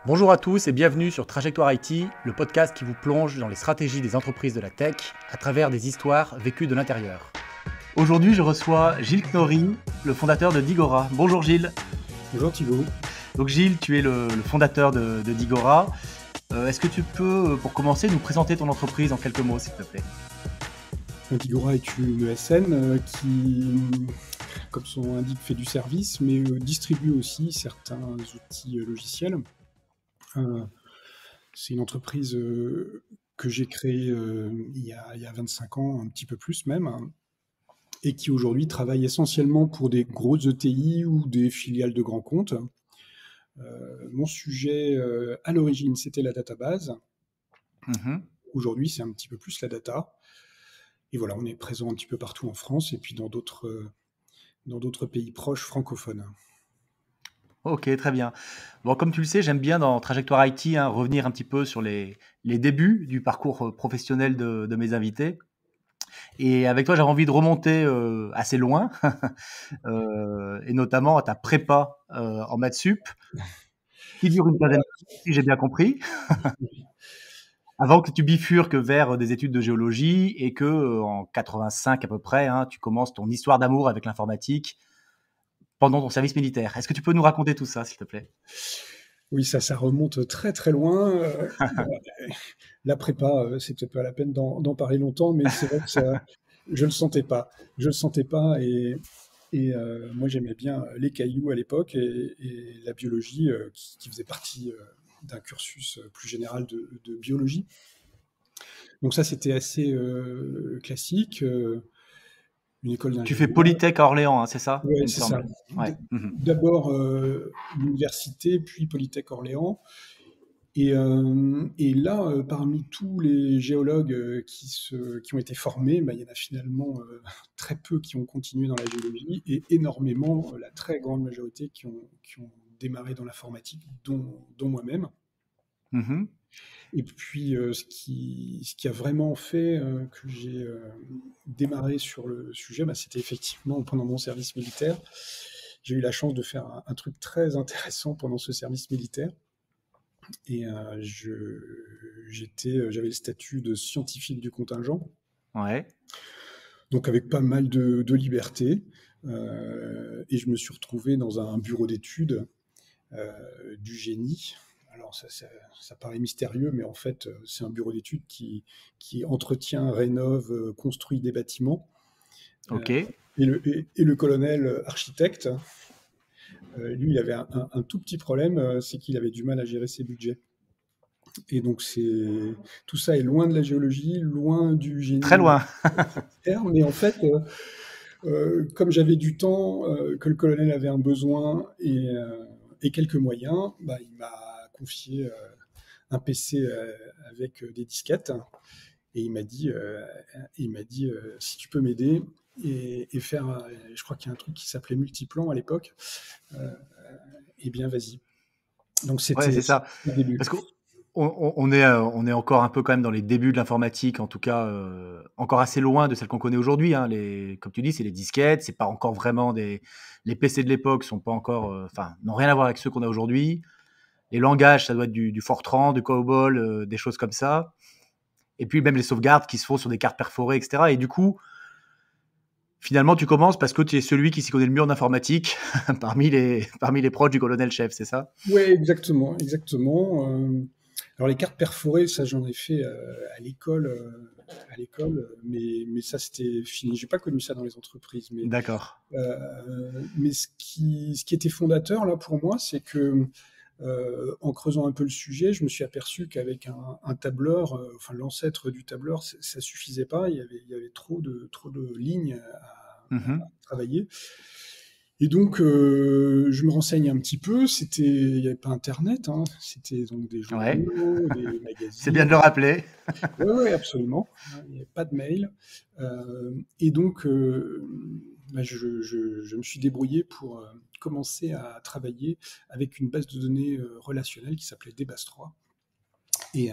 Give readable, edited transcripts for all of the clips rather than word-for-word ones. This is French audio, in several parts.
Bonjour à tous et bienvenue sur Trajectoire IT, le podcast qui vous plonge dans les stratégies des entreprises de la tech à travers des histoires vécues de l'intérieur. Aujourd'hui, je reçois Gilles Knorri, le fondateur de Digora. Bonjour Gilles. Bonjour Thibaut. Donc Gilles, tu es le fondateur de Digora. Est-ce que tu peux, pour commencer, nous présenter ton entreprise en quelques mots, s'il te plaît? Digora est une ESN qui, comme son nom l'indique, fait du service, mais distribue aussi certains outils logiciels. C'est une entreprise que j'ai créée il y a 25 ans, un petit peu plus même, hein, et qui aujourd'hui travaille essentiellement pour des grosses ETI ou des filiales de grands comptes. Mon sujet à l'origine, c'était la database. Aujourd'hui, c'est un petit peu plus la data. Et voilà, on est présent un petit peu partout en France et puis dans d'autres pays proches francophones. Ok, très bien. Bon, comme tu le sais, j'aime bien dans Trajectoire IT revenir un petit peu sur les débuts du parcours professionnel de mes invités. Et avec toi, j'avais envie de remonter assez loin, et notamment à ta prépa en maths sup, qui dure une quinzaine d'années, si j'ai bien compris, avant que tu bifurques vers des études de géologie et que en 85 à peu près, tu commences ton histoire d'amour avec l'informatique pendant ton service militaire. Est-ce que tu peux nous raconter tout ça, s'il te plaît? Oui, ça remonte très très loin. La prépa, c'est peut-être pas la peine d'en parler longtemps, mais c'est vrai que je le sentais pas. Je le sentais pas et moi j'aimais bien les cailloux à l'époque et la biologie qui faisait partie d'un cursus plus général de biologie. Donc ça c'était assez classique. Une école Tu fais d'ingénieur. Polytech à Orléans, c'est ça, Ouais, il me c'est ça. semble. Ouais. Mhm. D'abord l'université, puis Polytech Orléans. Et là, parmi tous les géologues qui ont été formés, bah, il y en a finalement très peu qui ont continué dans la géologie et énormément, la très grande majorité qui ont démarré dans l'informatique, dont moi-même. Mhm. Et puis, ce qui a vraiment fait que j'ai démarré sur le sujet, bah, c'était effectivement pendant mon service militaire. J'ai eu la chance de faire un truc très intéressant pendant ce service militaire. Et j'avais le statut de scientifique du contingent, Ouais. donc avec pas mal de liberté. Et je me suis retrouvé dans un bureau d'études du génie. Alors ça paraît mystérieux, mais en fait, c'est un bureau d'études qui entretient, rénove, construit des bâtiments. Euh, Ok. et le colonel architecte, lui, il avait un tout petit problème, c'est qu'il avait du mal à gérer ses budgets. Et donc, tout ça est loin de la géologie, loin du Très génie loin. terre, mais en fait, comme j'avais du temps, que le colonel avait un besoin et quelques moyens, bah, il m'a confié un PC avec des disquettes et il m'a dit si tu peux m'aider et faire, je crois qu'il y a un truc qui s'appelait Multiplan à l'époque, euh, eh bien vas-y. Donc Ouais, c'était c'est ça. le début. Parce on est encore un peu quand même dans les débuts de l'informatique, en tout cas, encore assez loin de celle qu'on connaît aujourd'hui, comme tu dis, c'est les disquettes, c'est pas encore vraiment les PC de l'époque sont pas encore, enfin, n'ont rien à voir avec ceux qu'on a aujourd'hui. Les langages, ça doit être du Fortran, du COBOL, des choses comme ça. Et puis même les sauvegardes qui se font sur des cartes perforées, et cetera. Et du coup, finalement, tu commences parce que tu es celui qui s'y connaît le mieux en informatique parmi les proches du colonel-chef, c'est ça? Oui, exactement, exactement. Alors les cartes perforées, ça j'en ai fait à l'école, mais ça c'était fini. J'ai pas connu ça dans les entreprises, D'accord. mais ce qui était fondateur là pour moi, c'est que en creusant un peu le sujet, je me suis aperçu qu'avec un tableur, enfin l'ancêtre du tableur, ça suffisait pas. Il y avait trop de lignes à Mhm. travailler. Et donc, je me renseigne un petit peu. Il n'y avait pas Internet, hein. C'était donc des Ouais, journaux, des c'est bien magazines. de le rappeler. Oui, ouais, absolument. Il n'y avait pas de mail. Et donc, bah, je me suis débrouillé pour commencer à travailler avec une base de données relationnelle qui s'appelait DBAS3. Et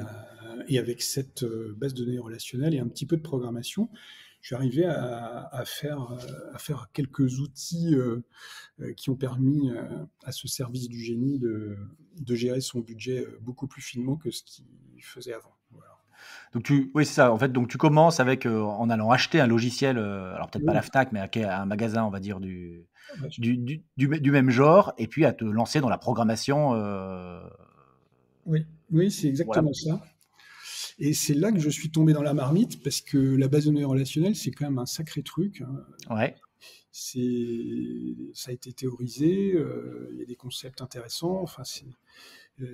avec cette base de données relationnelle et un petit peu de programmation, je suis arrivé à faire quelques outils qui ont permis à ce service du génie de gérer son budget beaucoup plus finement que ce qu'il faisait avant. Voilà. Donc oui, c'est ça. En fait, donc tu commences avec en allant acheter un logiciel, alors peut-être pas la Oui, Fnac, mais à un magasin, on va dire ouais, du même genre, et puis à te lancer dans la programmation. oui, oui, c'est Voilà. exactement ça. Et c'est là que je suis tombé dans la marmite parce que la base de données relationnelle, c'est quand même un sacré truc, hein. Ouais. Ça a été théorisé, il y a des concepts intéressants. Il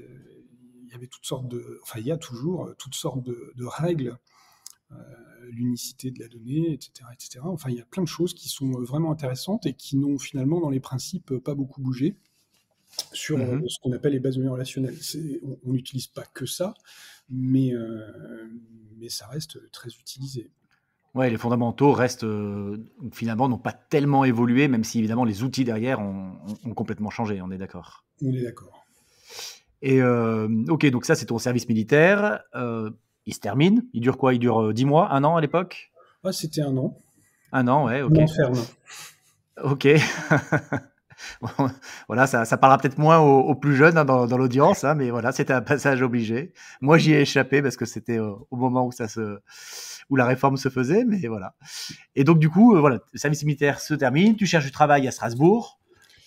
y avait toutes sortes enfin, il y a toujours toutes sortes de règles, euh, l'unicité de la donnée, etc., etc. Enfin, il y a plein de choses qui sont vraiment intéressantes et qui n'ont finalement, dans les principes, pas beaucoup bougé sur Mhm. ce qu'on appelle les bases de données relationnelles. On n'utilise pas que ça, mais, ça reste très utilisé. Ouais, les fondamentaux restent finalement n'ont pas tellement évolué, même si évidemment les outils derrière ont complètement changé. On est d'accord. On est d'accord. Et ok, donc ça c'est ton service militaire. Il se termine. Il dure quoi? Il dure 10 mois, un an à l'époque? Ah, c'était un an. Un an, ouais, ok. Moins ferme. Ok. Voilà, ça parlera peut-être moins aux plus jeunes hein, dans l'audience, hein, mais voilà, c'était un passage obligé. Moi, j'y ai échappé parce que c'était au moment où la réforme se faisait, mais voilà. Et donc, du coup, voilà, le service militaire se termine, tu cherches du travail à Strasbourg,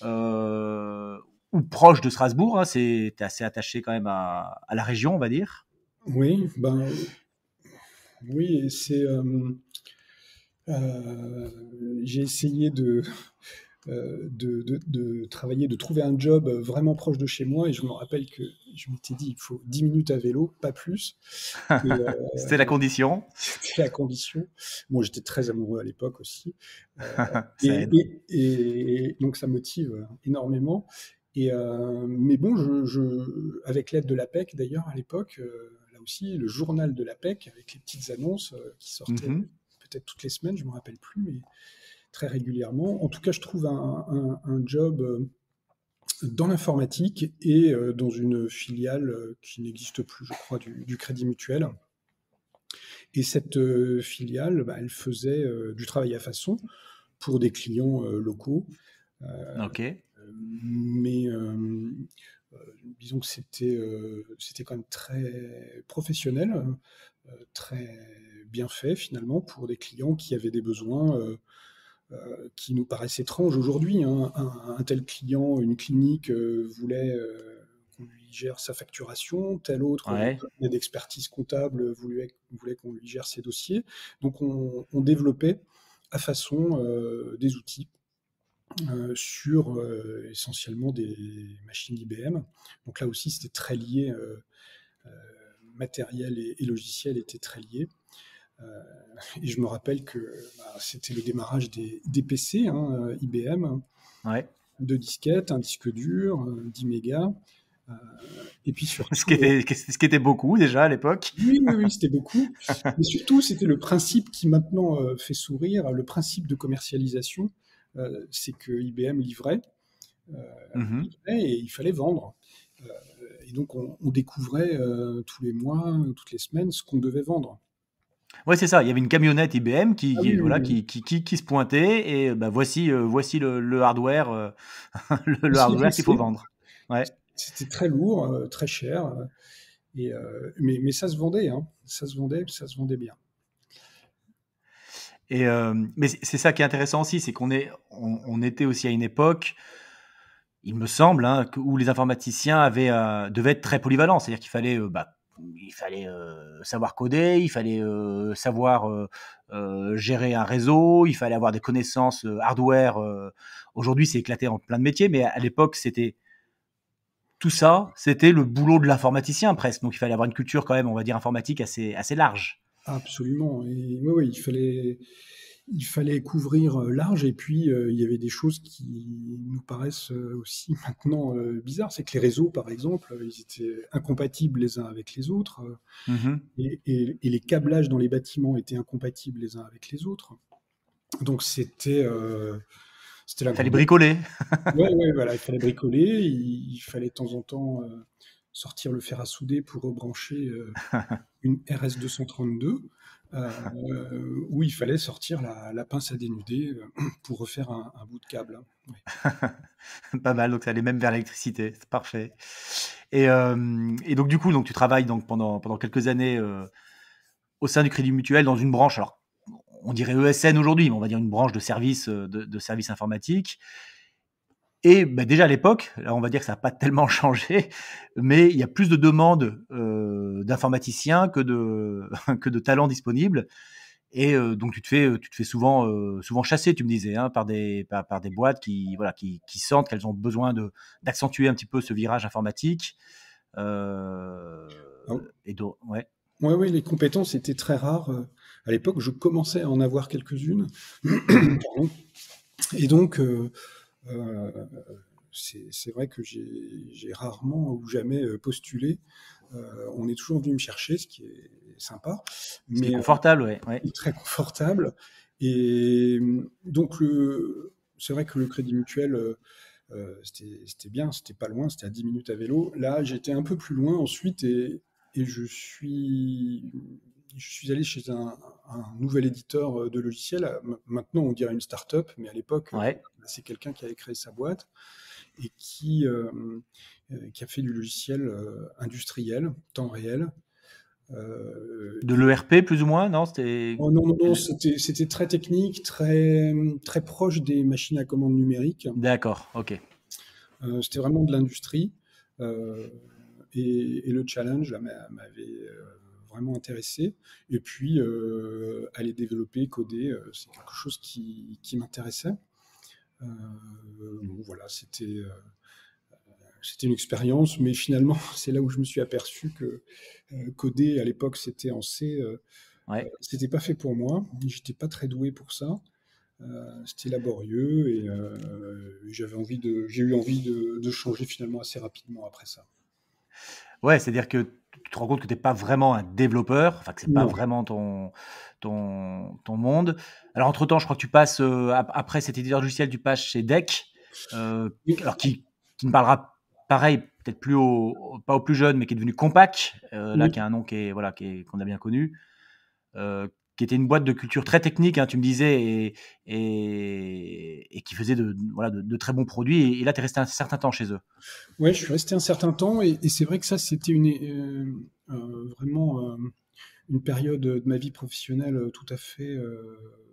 euh, ou proche de Strasbourg, hein, t'es assez attaché quand même à la région, on va dire. Oui, ben, oui, j'ai essayé de travailler, de trouver un job vraiment proche de chez moi. Et je me rappelle que je m'étais dit, il faut 10 minutes à vélo, pas plus. Et C'était la condition. c'était la condition. Bon, j'étais très amoureux à l'époque aussi. Euh, Ça aide. et donc, ça motive énormément. Mais bon, avec l'aide de l'APEC, d'ailleurs, à l'époque, là aussi, le journal de l'APEC, avec les petites annonces qui sortaient Mhm. peut-être toutes les semaines, je ne me rappelle plus, mais très régulièrement. En tout cas, je trouve un job dans l'informatique et dans une filiale qui n'existe plus, je crois, du Crédit Mutuel. Et cette filiale, bah, elle faisait du travail à façon pour des clients locaux. Ok. Mais disons que c'était quand même très professionnel, très bien fait finalement pour des clients qui avaient des besoins qui nous paraissent étranges aujourd'hui, hein. Un tel client, une clinique voulait qu'on lui gère sa facturation, tel autre, dans un Ouais. cabinet d'expertise comptable, voulait qu'on lui gère ses dossiers. Donc on développait à façon des outils sur essentiellement des machines IBM. Donc là aussi, c'était très lié, matériel et logiciel étaient très liés. Euh, et je me rappelle que bah, c'était le démarrage des PC, hein, IBM, Ouais. deux disquettes, un disque dur, 10 mégas. Euh, et puis Ce qui surtout, était beaucoup déjà à l'époque. oui, oui, oui, c'était beaucoup. Mais surtout, c'était le principe qui maintenant fait sourire, le principe de commercialisation, c'est que IBM Mhm. livrait et il fallait vendre. Euh, et donc, on découvrait tous les mois, toutes les semaines, ce qu'on devait vendre. Ouais, c'est ça. Il y avait une camionnette IBM Ah oui, oui, voilà, oui. qui se pointait et bah, voici le hardware, le Voici les hardware qu'il faut PC. vendre. Ouais. C'était très lourd, très cher, mais ça se vendait, hein. Ça se vendait bien. Et mais c'est ça qui est intéressant aussi, c'est on était aussi à une époque, il me semble, hein, où les informaticiens devaient être très polyvalents. C'est-à-dire qu'il fallait, il fallait savoir coder, il fallait savoir gérer un réseau, il fallait avoir des connaissances hardware. Aujourd'hui, c'est éclaté en plein de métiers, mais à l'époque, tout ça, c'était le boulot de l'informaticien presque. Donc il fallait avoir une culture quand même, on va dire, informatique assez large. Absolument. Et oui, oui, il fallait couvrir large. Et puis, il y avait des choses qui nous paraissent aussi maintenant bizarres. C'est que les réseaux, par exemple, ils étaient incompatibles les uns avec les autres. Mhm. Et les câblages dans les bâtiments étaient incompatibles les uns avec les autres. Donc, c'était la Il fallait grande. bricoler. Ouais, ouais, voilà, il fallait bricoler, il fallait de temps en temps. sortir le fer à souder pour rebrancher une RS-232, où il fallait sortir la pince à dénuder pour refaire un bout de câble, hein. Ouais. Pas mal, donc ça allait même vers l'électricité, c'est parfait. Et donc du coup, donc tu travailles donc pendant quelques années au sein du Crédit Mutuel dans une branche, alors on dirait ESN aujourd'hui, mais on va dire une branche de services de services informatiques. Et bah, déjà à l'époque, là on va dire que ça n'a pas tellement changé, mais il y a plus de demandes d'informaticiens que de talents disponibles. Et donc tu te fais souvent chasser, tu me disais, hein, par des boîtes qui, voilà, qui sentent qu'elles ont besoin d'accentuer un petit peu ce virage informatique. Euh, Alors, ouais, ouais, ouais, les compétences étaient très rares. À l'époque, je commençais à en avoir quelques-unes. mhm, Pardon. Et donc, euh, c'est vrai que j'ai rarement ou jamais postulé. On est toujours venu me chercher, ce qui est sympa, ce qui est mais confortable, ouais, ouais. très confortable. Et donc, c'est vrai que le Crédit Mutuel, c'était bien, c'était pas loin, c'était à 10 minutes à vélo. Là, j'étais un peu plus loin ensuite et je suis allé chez un nouvel éditeur de logiciels. Maintenant, on dirait une start-up, mais à l'époque, Ouais. c'est quelqu'un qui avait créé sa boîte et qui a fait du logiciel industriel, temps réel. De Et l'ERP plus ou moins, non? C'était oh non, non, non, c'était très technique, très proche des machines à commande numériques. d'accord, ok. C'était vraiment de l'industrie. Euh, et le challenge là, m'avait vraiment intéressé. Et puis, aller développer, coder, c'est quelque chose qui m'intéressait. Bon, voilà, c'était une expérience, mais finalement, c'est là où je me suis aperçu que coder à l'époque, c'était en C, Ouais. c'était pas fait pour moi. J'étais pas très doué pour ça. C'était laborieux et j'ai eu envie de changer finalement assez rapidement après ça. Ouais, c'est-à-dire que tu te rends compte que tu es pas vraiment un développeur, enfin que c'est pas Non, vraiment ton monde. Alors entre-temps, je crois que tu passes, après cet éditeur logiciel, tu passes chez DEC, alors qui ne parlera pareil, peut-être plus pas aux plus jeunes, mais qui est devenu Compaq, là, qui oui, a un nom qu'on a bien connu, qui était une boîte de culture très technique, hein, tu me disais, et qui faisait voilà, de très bons produits. Et là, tu es resté un certain temps chez eux. ouais, je suis resté un certain temps et c'est vrai que ça, c'était vraiment une période de ma vie professionnelle tout à fait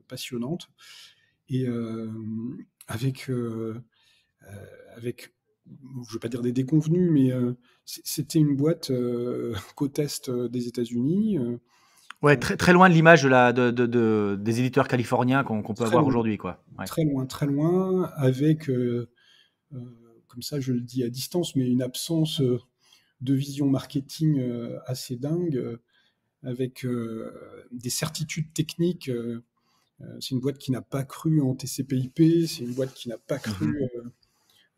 passionnante et avec, avec, je ne veux pas dire des déconvenus, mais c'était une boîte côte est des États-Unis, Ouais, très, très loin de l'image des éditeurs californiens qu'on peut très avoir loin, aujourd'hui, quoi. Ouais. très loin, avec, euh, comme ça je le dis à distance, mais une absence de vision marketing assez dingue, avec des certitudes techniques. C'est une boîte qui n'a pas cru en TCP/IP, c'est une boîte qui n'a pas cru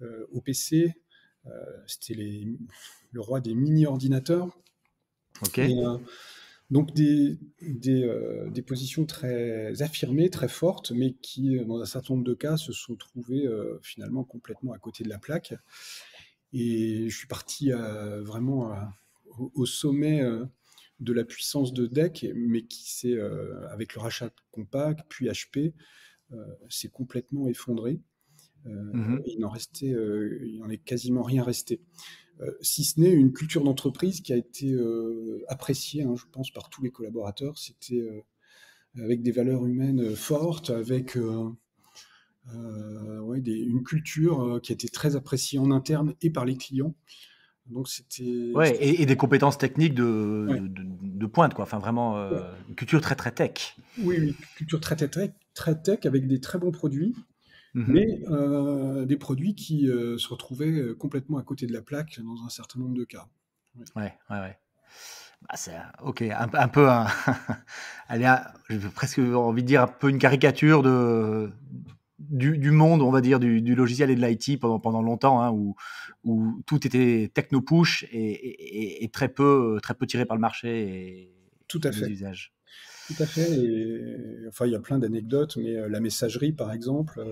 Mhm. au PC. C'était le roi des mini-ordinateurs. Ok. Et donc des positions très affirmées, très fortes, mais qui, dans un certain nombre de cas, se sont trouvées finalement complètement à côté de la plaque. Et je suis parti vraiment au sommet de la puissance de DEC, mais qui s'est, avec le rachat de Compaq, puis HP, s'est complètement effondré. Mhm. Il n'en est quasiment rien resté. Si ce n'est une culture d'entreprise qui a été appréciée, hein, je pense, par tous les collaborateurs. C'était avec des valeurs humaines fortes, avec ouais, une culture qui a été très appréciée en interne et par les clients. Donc Ouais, et des compétences techniques ouais. de pointe, quoi. Enfin, vraiment, une culture très, très tech. Oui, oui, culture très tech avec des très bons produits, Mhm. mais des produits qui se retrouvaient complètement à côté de la plaque dans un certain nombre de cas. Ouais. Ouais, ouais, ouais. Bah, c'est ok, un peu allez, j'ai presque envie de dire un peu une caricature du monde, on va dire, du logiciel et de l'IT pendant longtemps, hein, où tout était techno-push et très peu tiré par le marché Tout à et les fait. usages. Tout à fait. Et, enfin, il y a plein d'anecdotes, mais la messagerie, par exemple,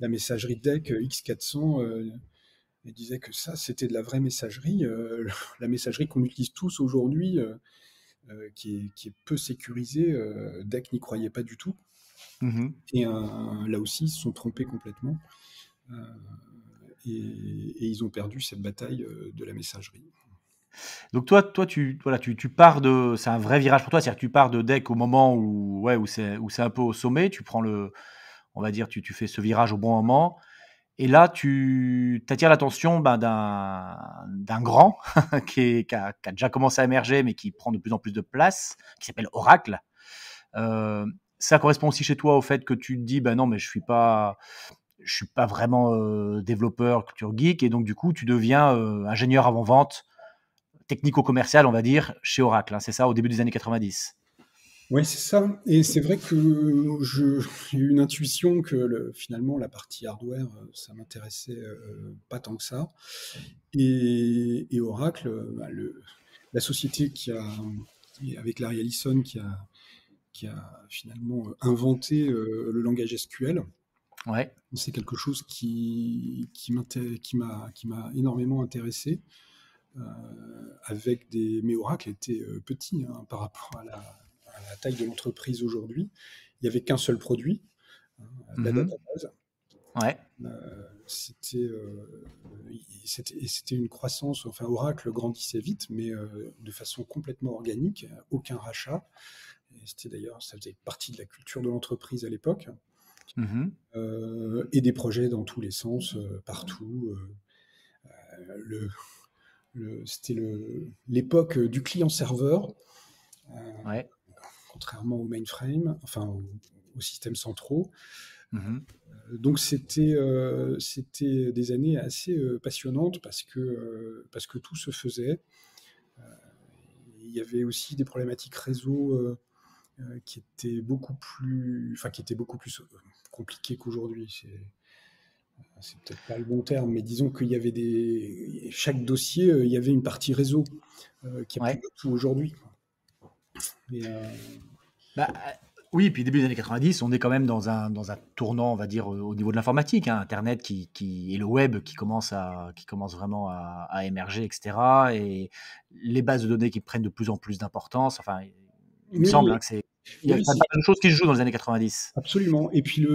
la messagerie DEC X400, et disait que ça, c'était de la vraie messagerie, la messagerie qu'on utilise tous aujourd'hui, qui est peu sécurisée. DEC n'y croyait pas du tout. Mhm. Et là aussi, ils se sont trompés complètement. Euh, et ils ont perdu cette bataille de la messagerie. Donc toi, voilà, tu pars de, c'est un vrai virage pour toi, c'est-à-dire que tu pars de deck au moment où, ouais, où c'est un peu au sommet, tu prends on va dire, tu fais ce virage au bon moment, et là, tu attires l'attention d'un grand qui a déjà commencé à émerger, mais qui prend de plus en plus de place, qui s'appelle Oracle. Euh, Ça correspond aussi chez toi au fait que tu te dis, ben non, mais je suis pas vraiment développeur, culture geek, et donc du coup, tu deviens ingénieur avant-vente technico-commercial, on va dire, chez Oracle. Hein, c'est ça, au début des années 90. Oui, c'est ça. Et c'est vrai que j'ai eu une intuition que finalement, la partie hardware, ça m'intéressait pas tant que ça. Et Oracle, la société avec Larry Ellison, qui a finalement inventé le langage SQL, Ouais. c'est quelque chose qui m'a énormément intéressé. Mais Oracle était petit, hein, par rapport à la taille de l'entreprise aujourd'hui. Il n'y avait qu'un seul produit, hein, la Mhm. database. Ouais. Et c'était une croissance. Enfin, Oracle grandissait vite, mais de façon complètement organique, aucun rachat. Et c'était d'ailleurs, ça faisait partie de la culture de l'entreprise à l'époque. Mhm. Et des projets dans tous les sens, partout. Le, C'était l'époque du client-serveur, Ouais. contrairement au mainframe, enfin aux systèmes centraux. Mhm. Donc c'était des années assez passionnantes parce que tout se faisait. Il y avait aussi des problématiques réseau qui étaient beaucoup plus compliquées qu'aujourd'hui. C'est peut-être pas le bon terme, mais disons qu'il y avait chaque dossier, il y avait une partie réseau qui a plus Ouais. de tout aujourd'hui. Et, Bah, oui, puis début des années 90, on est quand même dans un tournant, on va dire, au niveau de l'informatique, hein, Internet et le web qui commence vraiment à émerger, etc. Et les bases de données qui prennent de plus en plus d'importance. Enfin, il me semble oui, hein, il y a oui, pas mal de choses qui se jouent dans les années 90. absolument. Et puis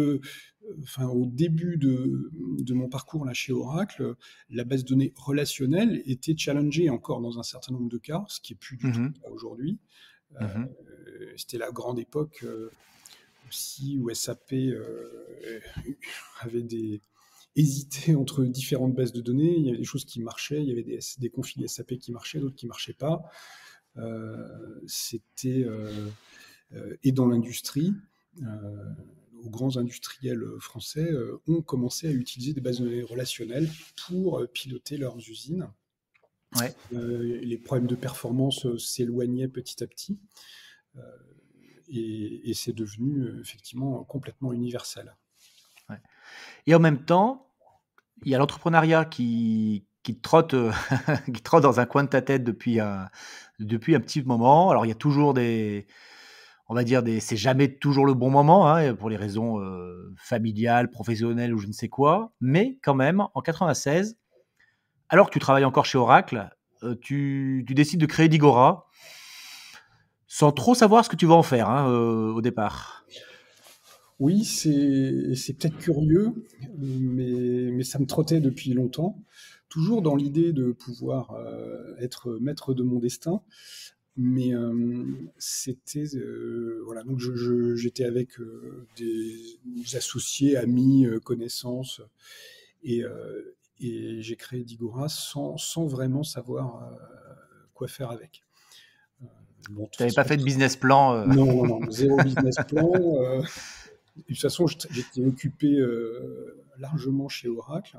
enfin, au début de mon parcours là chez Oracle, la base de données relationnelle était challengée encore dans un certain nombre de cas, ce qui est plus du tout Mhm. le cas aujourd'hui. Euh, Mhm. C'était la grande époque aussi où SAP avait hésité entre différentes bases de données. Il y avait des choses qui marchaient, il y avait des configs SAP qui marchaient, d'autres qui marchaient pas. C'était et dans l'industrie, aux grands industriels français ont commencé à utiliser des bases de données relationnelles pour piloter leurs usines. Ouais. Les problèmes de performance s'éloignaient petit à petit euh, et c'est devenu effectivement complètement universel. Ouais. Et en même temps, il y a l'entrepreneuriat qui trotte, qui trotte dans un coin de ta tête depuis un petit moment. Alors, il y a toujours on va dire, c'est jamais toujours le bon moment, hein, pour les raisons familiales, professionnelles ou je ne sais quoi. Mais quand même, en 96, alors que tu travailles encore chez Oracle, tu décides de créer Digora sans trop savoir ce que tu vas en faire, hein, au départ. Oui, c'est peut-être curieux, mais ça me trottait depuis longtemps, toujours dans l'idée de pouvoir être maître de mon destin. Mais c'était voilà, donc j'étais avec des associés, amis, connaissances, et, j'ai créé Digora sans vraiment savoir quoi faire avec. Bon, de toute Tu n'avais pas façon, fait de business plan. non, non, non, zéro business plan. De toute façon, j'étais occupé largement chez Oracle.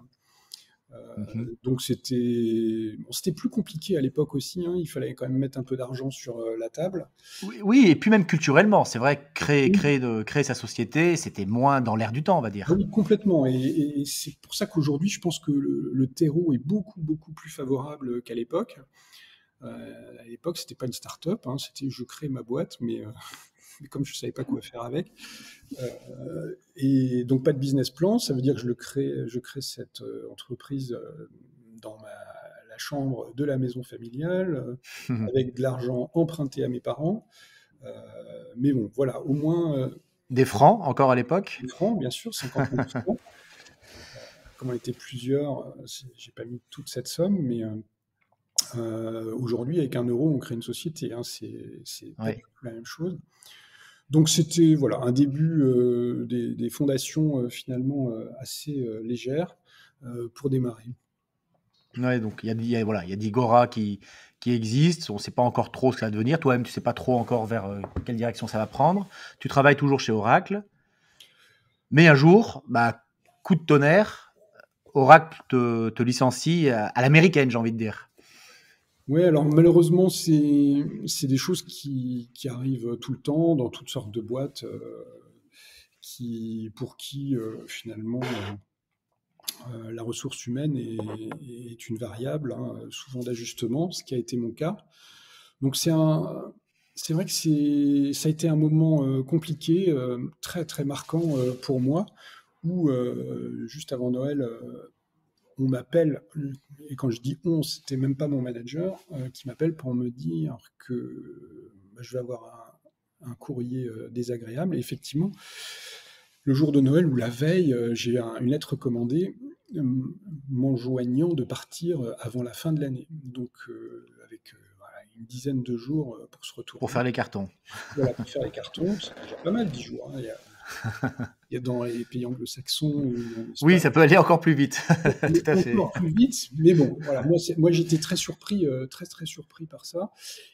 Mhm. Donc c'était plus compliqué à l'époque aussi, hein. Il fallait quand même mettre un peu d'argent sur la table. Oui, oui, et puis même culturellement, c'est vrai que créer, Oui, créer sa société, c'était moins dans l'air du temps, on va dire. oui, complètement. Et c'est pour ça qu'aujourd'hui, je pense que le terreau est beaucoup, beaucoup plus favorable qu'à l'époque. À l'époque, c'était pas une start-up, hein, c'était je crée ma boîte, mais comme je savais pas quoi faire avec. Et donc pas de business plan, ça veut dire que je crée cette entreprise la chambre de la maison familiale, avec de l'argent emprunté à mes parents. Mais bon, voilà, au moins Des francs encore à l'époque? des francs, bien sûr, 50 000 francs. Comme on était plusieurs, j'ai pas mis toute cette somme, mais aujourd'hui, avec 1 euro, on crée une société. Hein, c'est pas du Ouais. tout la même chose. Donc c'était voilà un début des fondations finalement assez légères pour démarrer. Ouais, donc voilà, il y a Digora qui existe. On ne sait pas encore trop ce que ça va devenir. Toi-même, tu ne sais pas trop encore vers quelle direction ça va prendre. Tu travailles toujours chez Oracle. Mais un jour, bah, coup de tonnerre, Oracle te licencie à l'américaine, j'ai envie de dire. Ouais, alors malheureusement, c'est des choses qui arrivent tout le temps dans toutes sortes de boîtes pour qui finalement la ressource humaine est une variable, hein, souvent d'ajustement, ce qui a été mon cas. Donc c'est vrai que ça a été un moment compliqué, très très marquant pour moi, où juste avant Noël, on m'appelle, et quand je dis on, c'était même pas mon manager, qui m'appelle pour me dire que je vais avoir un courrier désagréable. Et effectivement, le jour de Noël ou la veille, j'ai une lettre commandée euh, m'enjoignant de partir avant la fin de l'année. Donc, avec voilà, une dizaine de jours pour se Pour retourner. faire les cartons. Voilà, pour faire les cartons, c'est déjà pas mal, 10 jours. Hein. Il y a dans les pays anglo-saxons ou en Oui, Espagne, ça peut aller encore plus vite. Tout à fait. encore plus vite. Mais bon, voilà, moi j'étais très surpris, très très surpris par ça.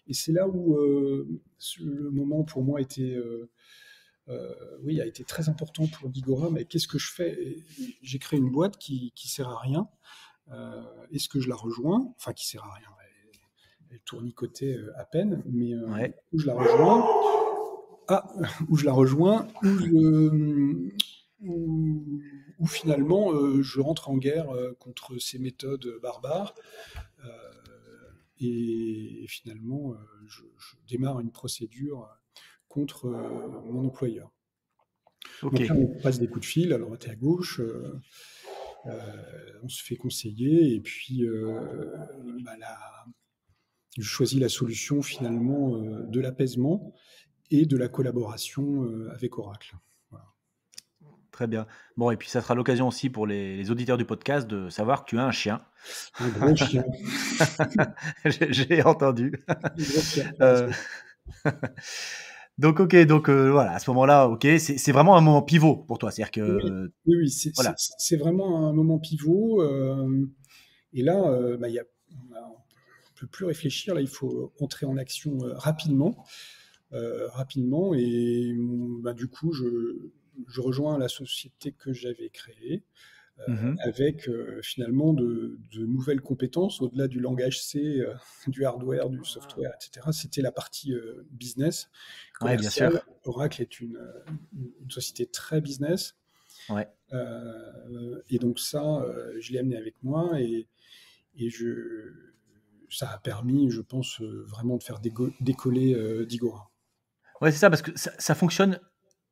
Et c'est là où le moment pour moi était oui, a été très important pour Digora. Mais qu'est-ce que je fais? J'ai créé une boîte qui sert à rien. Est-ce que je la rejoins? Enfin, qui sert à rien. Elle tournicotait à peine, mais Ouais. où je la rejoins? Ah, où je la rejoins, où finalement je rentre en guerre contre ces méthodes barbares. euh, et finalement, je démarre une procédure contre mon employeur. Ok. Donc là, on passe des coups de fil à droite et à gauche, on se fait conseiller, et puis bah, je choisis la solution finalement de l'apaisement et de la collaboration avec Oracle. Voilà. Très bien. Bon, et puis ça sera l'occasion aussi pour les auditeurs du podcast de savoir que tu as un chien. Un gros chien, J'ai entendu. un gros chien. Euh, donc, ok, donc voilà, à ce moment-là, ok, c'est vraiment un moment pivot pour toi. C'est-à-dire Oui, que, oui, oui, c'est voilà. c'est vraiment un moment pivot. Et là, bah, on peut plus réfléchir. Là, il faut entrer en action rapidement, rapidement. Et bah, du coup, je rejoins la société que j'avais créée. Mhm. Avec finalement de nouvelles compétences au-delà du langage C, du hardware, du software, etc. C'était la partie business, Ouais, bien commerciale. sûr. Oracle est une société très business. Ouais. Et donc ça, je l'ai amené avec moi, et ça a permis, je pense, vraiment de faire décoller Digora. Ouais, c'est ça, parce que ça fonctionne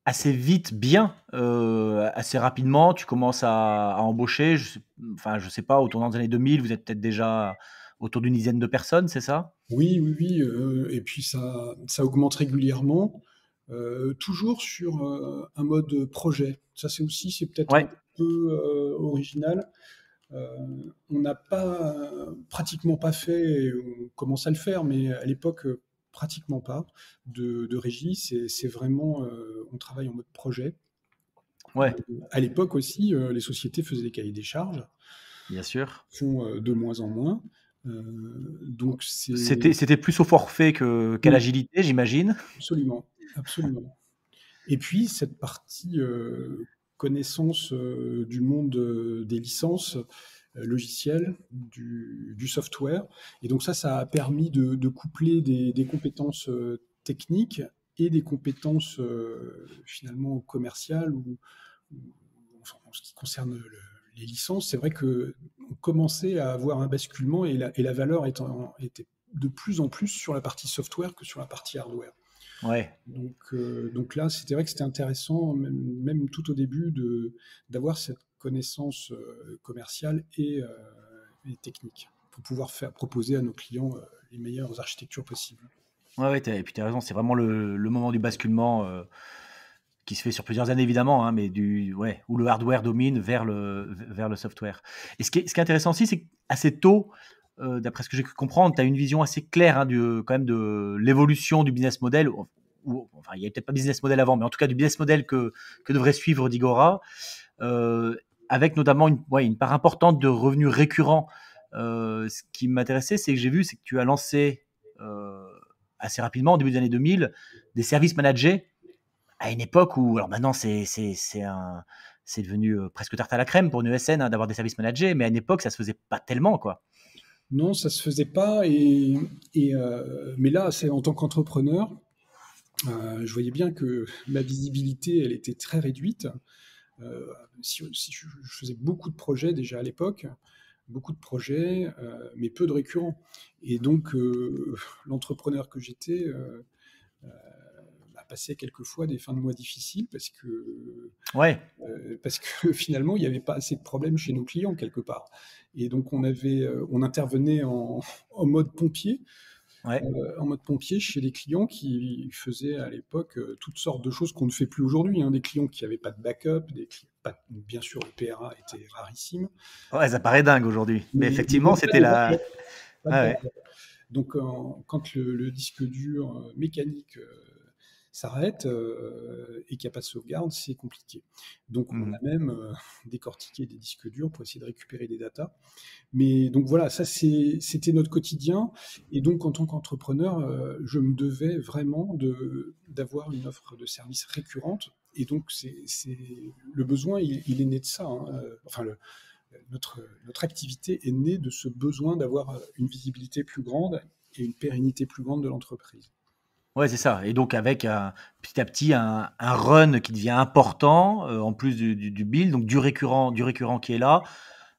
assez vite, bien, assez rapidement. Tu commences à embaucher. Enfin, je sais pas, au tournant des années 2000, vous êtes peut-être déjà autour d'une dizaine de personnes, c'est ça? Oui, oui, oui, et puis ça augmente régulièrement, toujours sur un mode projet. Ça, c'est peut-être un Ouais, peu original. Euh, on n'a pas, pratiquement pas fait, on commence à le faire, mais à l'époque, pratiquement pas, de régie. C'est vraiment, on travaille en mode projet. ouais, À l'époque aussi, les sociétés faisaient des cahiers des charges, bien sûr. font de moins en moins. Donc C'était plus au forfait qu'à oui, l'agilité, j'imagine? absolument, absolument. Et puis cette partie connaissance du monde des licences logicielles, du software. Et donc ça a permis de coupler des compétences techniques et des compétences finalement commerciales, ou, enfin, en ce qui concerne les licences. C'est vrai que on commençait à avoir un basculement, et la valeur était de plus en plus sur la partie software que sur la partie hardware. Ouais. Donc là, c'était vrai que c'était intéressant, même tout au début, d'avoir cette connaissance commerciale et techniques pour pouvoir proposer à nos clients les meilleures architectures possibles. Ouais, ouais, et puis tu as raison, c'est vraiment le moment du basculement qui se fait sur plusieurs années évidemment, hein, mais ouais, où le hardware domine vers le software. Et ce qui est intéressant aussi, c'est qu'assez tôt, d'après ce que j'ai pu comprendre, tu as une vision assez claire hein, quand même de l'évolution du business model. Enfin, il n'y avait peut-être pas de business model avant, mais en tout cas du business model que devrait suivre Digora, euh, avec notamment une part importante de revenus récurrents. Ce qui m'intéressait, c'est que j'ai vu, c'est que tu as lancé assez rapidement, au début des années 2000, des services managés à une époque où, alors maintenant, c'est devenu presque tarte à la crème pour une ESN hein, d'avoir des services managés, mais à une époque, ça se faisait pas tellement, quoi. Non, ça se faisait pas. Mais là, c'est en tant qu'entrepreneur, je voyais bien que ma visibilité, elle était très réduite. Si je faisais beaucoup de projets déjà à l'époque, beaucoup de projets, mais peu de récurrents. Et donc, l'entrepreneur que j'étais a passé quelquefois des fins de mois difficiles Ouais, parce que finalement, il n'y avait pas assez de problèmes chez nos clients quelque part. Et donc, on intervenait en mode pompier, ouais, en mode pompier chez des clients qui faisaient à l'époque toutes sortes de choses qu'on ne fait plus aujourd'hui, hein. Des clients qui n'avaient pas de backup, bien sûr, le PRA était rarissime, ouais, ça paraît dingue aujourd'hui, mais mais effectivement, c'était la. pas de Ouais, ouais. backup. Donc, quand le disque dur mécanique s'arrête et qu'il n'y a pas de sauvegarde, c'est compliqué. Donc, on Mhm. a même décortiqué des disques durs pour essayer de récupérer des datas. Mais donc voilà, ça c'était notre quotidien. Et donc, en tant qu'entrepreneur, je me devais vraiment d'avoir une offre de service récurrente. Et donc, le besoin, il est né de ça, hein. Enfin, notre activité est née de ce besoin d'avoir une visibilité plus grande et une pérennité plus grande de l'entreprise. Ouais, c'est ça. Et donc avec petit à petit un run qui devient important, en plus du build, donc du récurrent qui est là,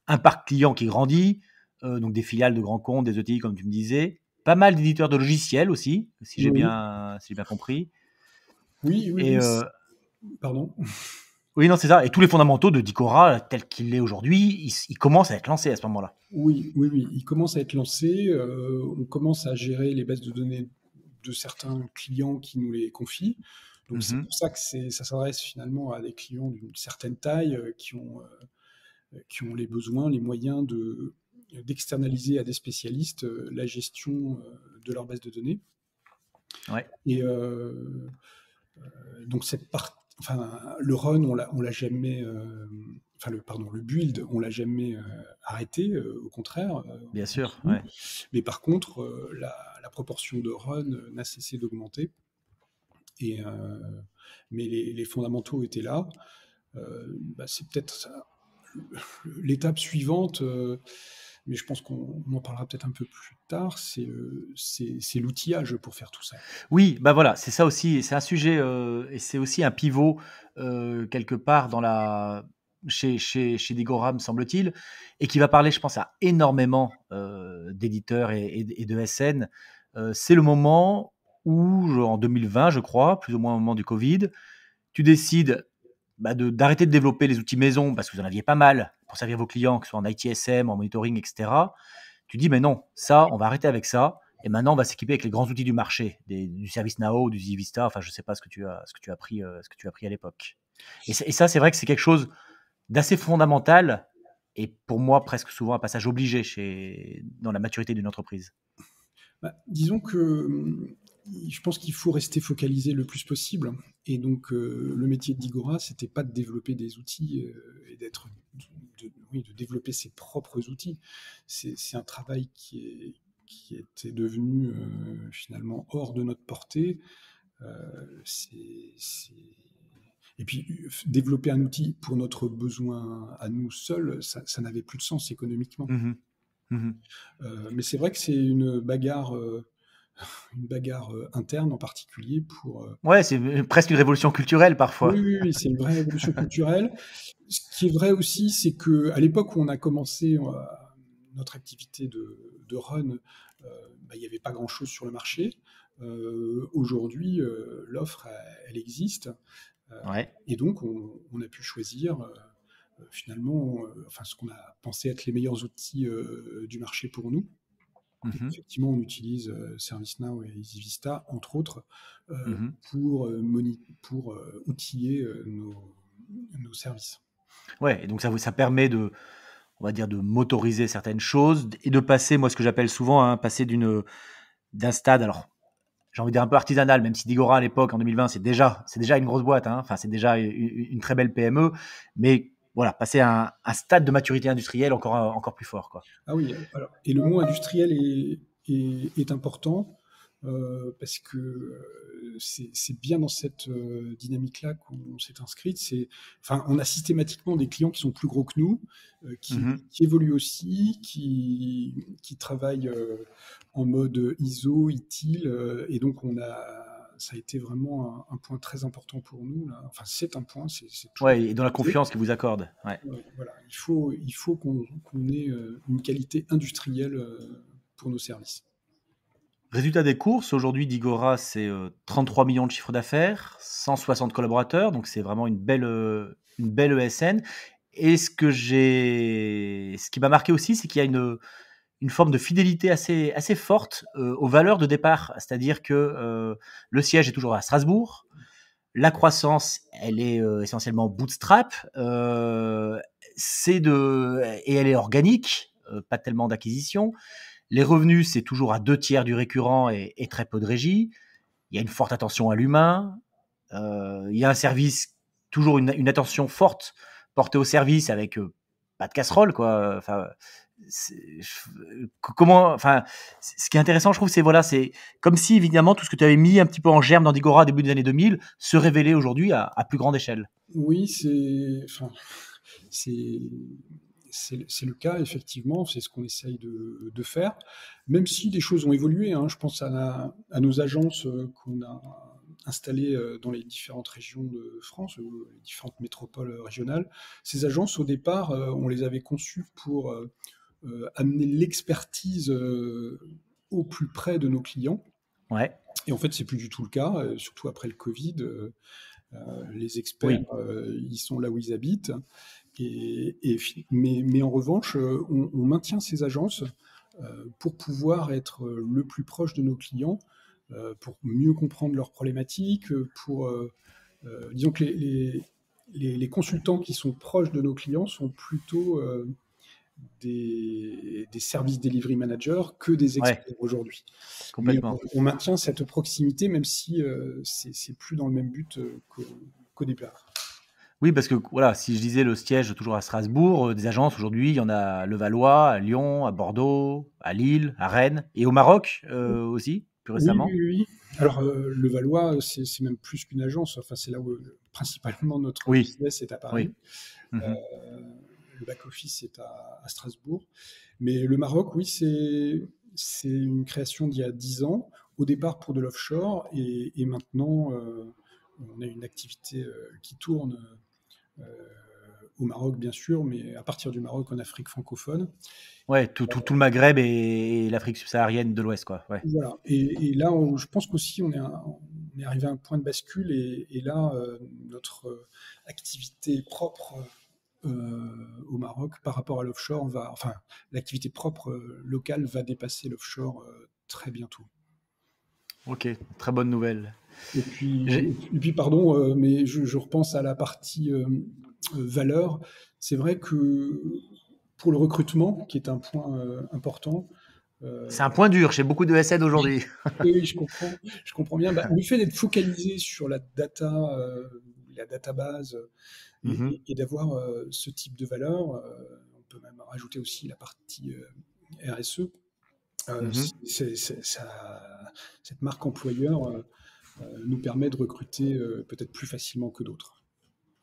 un parc client qui grandit, donc des filiales de grands comptes, des ETI comme tu me disais, pas mal d'éditeurs de logiciels aussi, Oui, si j'ai bien compris. oui, oui, Et oui. Pardon. oui, non, c'est ça. Et tous les fondamentaux de Dicora, tel qu'il est aujourd'hui, ils commencent à être lancés à ce moment-là. Oui, oui, oui. Il commence à être lancé. On commence à gérer les bases de données de certains clients qui nous les confient. Donc c'est Mhm. pour ça que ça s'adresse finalement à des clients d'une certaine taille qui ont les besoins, les moyens d'externaliser à des spécialistes la gestion de leur base de données. Ouais, Et donc enfin, le run, on l'a jamais, enfin le build, on l'a jamais arrêté. Au contraire, bien on sûr. continue. Ouais. Mais par contre, la proportion de run n'a cessé d'augmenter. Et mais les fondamentaux étaient là. C'est peut-être l'étape suivante. Mais je pense qu'on en parlera peut-être un peu plus tard, c'est l'outillage pour faire tout ça. Oui, bah voilà, c'est ça aussi. C'est un sujet et c'est aussi un pivot quelque part chez Digora, me semble-t-il, et qui va parler, je pense, à énormément d'éditeurs et de SN. C'est le moment où, en 2020, je crois, plus ou moins au moment du Covid, tu décides d'arrêter de développer les outils maison parce que vous en aviez pas mal pour servir vos clients, que ce soit en ITSM, en monitoring, etc. Tu dis, mais non, ça, on va arrêter avec ça. Et maintenant, on va s'équiper avec les grands outils du marché, du ServiceNow, du Zivista. Enfin, je ne sais pas ce que tu as appris, ce que tu as appris à l'époque. Et ça, c'est vrai que c'est quelque chose d'assez fondamental et pour moi presque souvent un passage obligé dans la maturité d'une entreprise. Disons que je pense qu'il faut rester focalisé le plus possible. Et donc, le métier d'Igora, c'était pas de développer des outils et oui, de développer ses propres outils. C'est un travail qui était devenu finalement hors de notre portée. Et puis, développer un outil pour notre besoin à nous seuls, ça n'avait plus de sens économiquement. Mhm. Mhm. Mais c'est vrai que c'est une bagarre interne en particulier pour. Ouais, c'est presque une révolution culturelle Oui, parfois. oui, oui, c'est une vraie révolution culturelle. Ce qui est vrai aussi, c'est que à l'époque où on a commencé notre activité de run, il n'y avait pas grand-chose sur le marché. Aujourd'hui, l'offre, elle existe. Euh, Ouais. et donc, on a pu choisir finalement, enfin, ce qu'on a pensé être les meilleurs outils du marché pour nous. Et Mhm. effectivement, on utilise ServiceNow et EasyVista, entre autres, euh, Mhm. pour outiller nos services. Ouais, et donc ça permet de, on va dire, de motoriser certaines choses et de passer, moi, ce que j'appelle souvent, hein, passer d'un stade, alors, j'ai envie de dire un peu artisanal, même si Digora à l'époque, en 2020, c'est déjà une grosse boîte, hein, enfin, c'est déjà une très belle PME, mais voilà, passer à un stade de maturité industrielle encore plus fort, quoi. Ah oui, alors, et le mot industriel est important parce que c'est bien dans cette dynamique-là qu'on s'est inscrite. Enfin, on a systématiquement des clients qui sont plus gros que nous, Mhm. qui évoluent aussi, qui travaillent en mode ISO, ITIL, et donc ça a été vraiment un point très important pour nous, là. Enfin, c'est un point, c'est toujours. Ouais, et dans la confiance qu'ils vous accordent. Ouais. Ouais, voilà, il faut qu'on ait une qualité industrielle pour nos services. Résultat des courses, aujourd'hui, Digora, c'est 33 millions de chiffre d'affaires, 160 collaborateurs, donc c'est vraiment une belle ESN. Et ce qui m'a marqué aussi, c'est qu'il y a une forme de fidélité assez forte aux valeurs de départ. C'est-à-dire que le siège est toujours à Strasbourg, la croissance, elle est essentiellement bootstrap, et elle est organique, pas tellement d'acquisition. Les revenus, c'est toujours à 2 tiers du récurrent et très peu de régie. Il y a une forte attention à l'humain. Il y a un service, toujours une attention forte portée au service avec pas de casserole, quoi. Enfin, enfin, ce qui est intéressant, je trouve, c'est voilà, c'est comme si évidemment tout ce que tu avais mis un petit peu en germe dans Digora au début des années 2000 se révélait aujourd'hui à plus grande échelle. Oui, enfin, c'est, c'est le cas, effectivement, c'est ce qu'on essaye de faire, même si les choses ont évolué, hein. Je pense à nos agences qu'on a installées dans les différentes régions de France, les différentes métropoles régionales. Ces agences, au départ, on les avait conçues pour amener l'expertise au plus près de nos clients. Ouais, Et en fait, c'est plus du tout le cas, surtout après le Covid. Les experts, oui, ils sont là où ils habitent. Mais en revanche, on maintient ces agences pour pouvoir être le plus proche de nos clients, pour mieux comprendre leurs problématiques, disons que les consultants qui sont proches de nos clients sont plutôt des services delivery managers que des ouais, experts aujourd'hui. Mais on, complètement. on maintient cette proximité, même si c'est plus dans le même but qu'au départ. Oui, parce que voilà, si je disais le siège toujours à Strasbourg, des agences aujourd'hui, il y en a à Levallois, à Lyon, à Bordeaux, à Lille, à Rennes et au Maroc aussi, plus Oui, oui, récemment. oui, oui. Alors, le Valois, c'est même plus qu'une agence. Enfin, c'est là où principalement notre Oui, business est à Paris. oui. Mhm. Euh, le back-office est à Strasbourg. Mais le Maroc, oui, c'est une création d'il y a 10 ans, au départ pour de l'offshore, et maintenant, on a une activité qui tourne euh, au Maroc, bien sûr, mais à partir du Maroc en Afrique francophone. Ouais, tout le Maghreb et l'Afrique subsaharienne de l'Ouest, quoi. Ouais. Voilà. Et là, je pense qu'aussi, on est arrivé à un point de bascule, et là, notre activité propre au Maroc par rapport à l'offshore enfin, l'activité propre locale va dépasser l'offshore très bientôt. Ok, très bonne nouvelle. J'ai- Pardon, mais je repense à la partie valeur. C'est vrai que pour le recrutement, qui est un point important, C'est euh, un point dur chez beaucoup de SN aujourd'hui. oui, oui, je comprends bien. Bah, le fait d'être focalisé sur la database, Mhm, et d'avoir ce type de valeur, on peut même rajouter aussi la partie RSE. mhm. Cette marque employeur nous permet de recruter peut-être plus facilement que d'autres.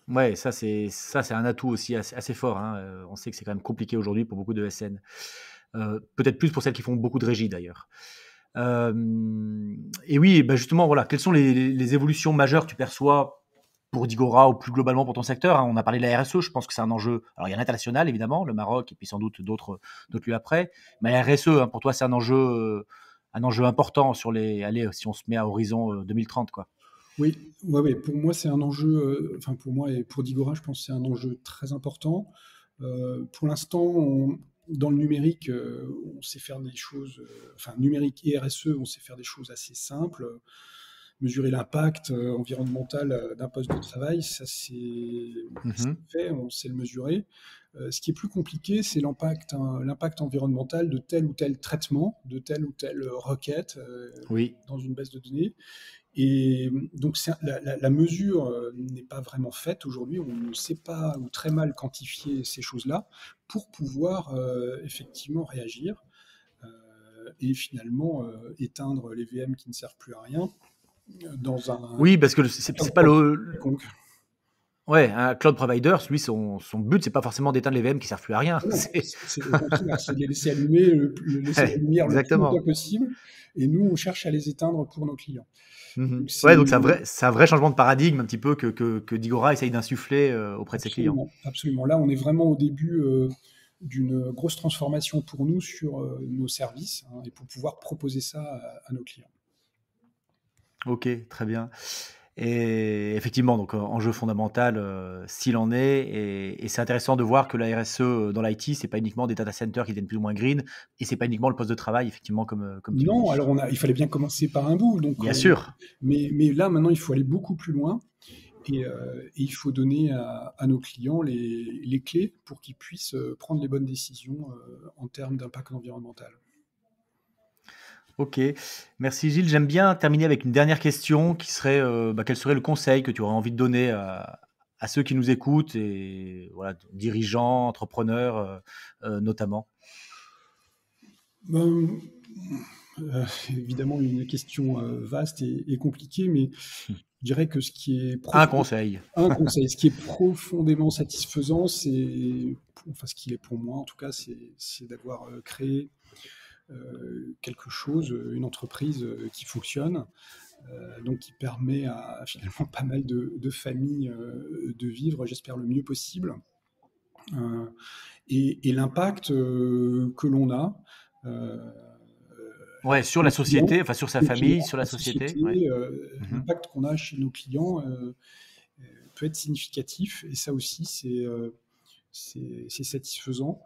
Ouais, ça c'est un atout aussi assez fort, hein. On sait que c'est quand même compliqué aujourd'hui pour beaucoup de SN. Peut-être plus pour celles qui font beaucoup de régie d'ailleurs. Et oui, bah justement, voilà, quelles sont les évolutions majeures que tu perçois pour Digora ou plus globalement pour ton secteur, hein? On a parlé de la RSE, je pense que c'est un enjeu. Alors, il y a l'international, évidemment, le Maroc, et puis sans doute d'autres lieux après. Mais la RSE, hein, pour toi, c'est un enjeu important sur allez, si on se met à horizon 2030, quoi. Oui, ouais, ouais, pour moi, c'est un enjeu, enfin pour moi et pour Digora, je pense que c'est un enjeu très important. Pour l'instant, dans le numérique, on sait faire des choses, enfin numérique et RSE, on sait faire des choses assez simples. Mesurer l'impact environnemental d'un poste de travail, ça c'est Mhm. fait, on sait le mesurer. Ce qui est plus compliqué, c'est l'impact environnemental de tel ou tel traitement, de telle ou telle requête Oui. dans une base de données. Et donc la mesure n'est pas vraiment faite aujourd'hui. On ne sait pas ou très mal quantifier ces choses-là pour pouvoir effectivement réagir et finalement éteindre les VM qui ne servent plus à rien dans Oui, parce que c'est pas le. quelconque. Ouais, un cloud provider, lui, son but, c'est pas forcément d'éteindre les VM qui servent plus à rien. Ah non, c'est au contraire, c'est de les laisser allumer, laisser la Ouais, lumière le plus longtemps exactement. possible, et nous, on cherche à les éteindre pour nos clients. Mhm. Donc Ouais, donc c'est un vrai changement de paradigme un petit peu que Digora essaye d'insuffler auprès de ses clients. absolument, absolument. Là, on est vraiment au début d'une grosse transformation pour nous sur nos services, hein, et pour pouvoir proposer ça à nos clients. Ok, très bien. Et effectivement, donc enjeu fondamental s'il en est, et c'est intéressant de voir que la RSE dans l'IT, c'est pas uniquement des data centers qui deviennent plus ou moins green, et c'est pas uniquement le poste de travail, effectivement, comme tu le Non, dis. alors il fallait bien commencer par un bout, donc, Bien sûr. mais là, maintenant, il faut aller beaucoup plus loin. Et il faut donner à nos clients les clés pour qu'ils puissent prendre les bonnes décisions en termes d'impact environnemental. Ok, merci Gilles. J'aime bien terminer avec une dernière question qui serait quel serait le conseil que tu aurais envie de donner à ceux qui nous écoutent, et voilà, dirigeants, entrepreneurs notamment. Ben, évidemment, une question vaste et compliquée, mais je dirais que Un conseil. un conseil, ce qui est profondément satisfaisant, enfin ce qui est pour moi en tout cas, c'est d'avoir créé quelque chose, une entreprise qui fonctionne, donc qui permet à finalement pas mal de familles de vivre, j'espère, le mieux possible. Euh, et l'impact que l'on a Ouais, sur chez la nos clients, société, enfin sur sa nos clients, famille, sur la la société. société, Ouais. Mhm. l'impact qu'on a chez nos clients peut être significatif. Et ça aussi, c'est satisfaisant.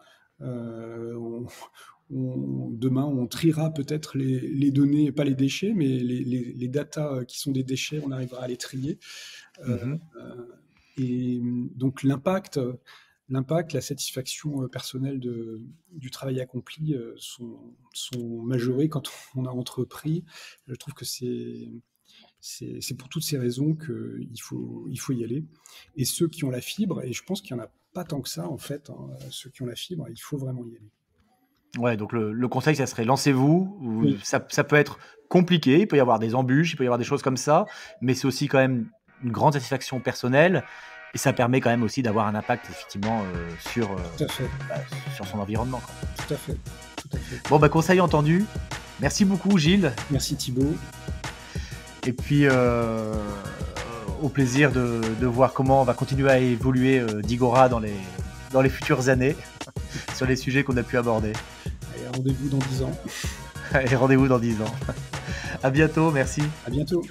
Demain, on triera peut-être les données, pas les déchets, mais les datas qui sont des déchets, on arrivera à les trier. Euh, Mhm. et donc l'impact, la satisfaction personnelle du travail accompli sont majorés quand on a entrepris. Je trouve que c'est pour toutes ces raisons qu'il faut y aller. Et ceux qui ont la fibre, et je pense qu'il n'y en a pas tant que ça en fait, hein, ceux qui ont la fibre, il faut vraiment y aller. Ouais, donc le conseil, ça serait lancez-vous. Oui, Ça peut être compliqué, il peut y avoir des embûches, il peut y avoir des choses comme ça, mais c'est aussi quand même une grande satisfaction personnelle, et ça permet quand même aussi d'avoir un impact effectivement tout à fait, bah, sur son environnement, quoi. tout à fait, tout à fait. Bon, bah, conseil entendu. Merci beaucoup, Gilles. Merci Thibaut. Et puis, au plaisir de voir comment on va continuer à évoluer Digora dans les futures années sur les sujets qu'on a pu aborder. Allez, rendez-vous dans 10 ans. Et rendez-vous dans 10 ans. À bientôt, merci. À bientôt.